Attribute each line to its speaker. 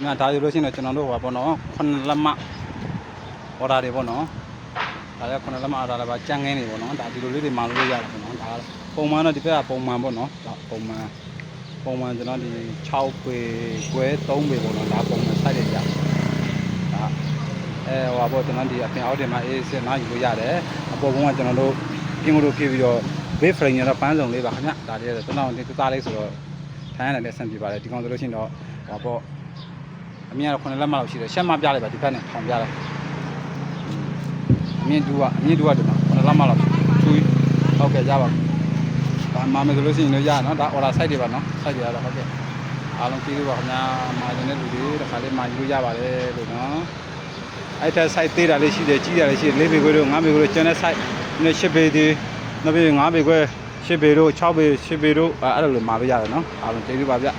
Speaker 1: များဒါဆိုလို့ရှိရင်ကျွန်တော်တို့ဟောပေါ့နော်9လက်မအော်ဒါတွေပေါ့နော်ဒါလည်း9လက်မအော်ဒါလည်းပါကြံငင်းနေပေါ့နော်ဒါဒီလိုလေးတွေမှလို့ရတယ်ပေါ့နော်ဒါပုံမှန်တော့ဒီဘက်ကပုံမှန်ပေါ့နော်ဒါပုံမှန်ကျွန်တော်ဒီ6ပေခွဲ3ပေပေါ့နော်ဒါပုံမှန်စိုက်ရကြဒါဟောပေါ့ကျွန်တော်ဒီအပြင်အောက်တင်မှာအေးစစ်နားယူလို့ရတယ်အပေါ်ဘုံကကျွန်တော်တို့ပြင်ကိုဖြည့်ပြီးတော့ wave frame ရတော့ပန်းစုံလေးပါခင်ဗျဒါလေးကျွန်တော်ဒီသားလေးဆိုတော့ထိုင်းရတယ်လည်းအဆင်ပြေပါတယ်ဒီကောင်ဆိုလို့ရှိရင်တော့ဟောပေါ့အမြင်ကတော့9လက်မလောက်ရှိတယ်ရှက်မပြလိုက်ပါဒီဘက်နဲ့ထောင်ပြလိုက်အမြင့်တူကဒီမှာ9လက်မလောက်ချူဟုတ်ကဲ့ကြပါဘာမှမဆိုလို့ရှိရင်လည်းရနော်ဒါ order site တွေပါနော် site တွေကတော့ဟုတ်ကဲ့အားလုံးကြည့်လို့ပါခင်ဗျာမာဂျင်တဲ့လူတွေတစ်ခါလေးမာယူလို့ရပါတယ်လို့နော်အဲ့ထက် site သေးတာလေးရှိတယ်ကြီးတာလေးရှိတယ်4ပေခွဲတို့5ပေခွဲတို့ကျန်တဲ့ site နဲ့10ပေသေး2ပေ5ပေခွဲ10ပေတို့6ပေ10ပေတို့အဲ့လိုလိုမာလို့ရတယ်နော်အားလုံးကျေးဇူးပါဗျ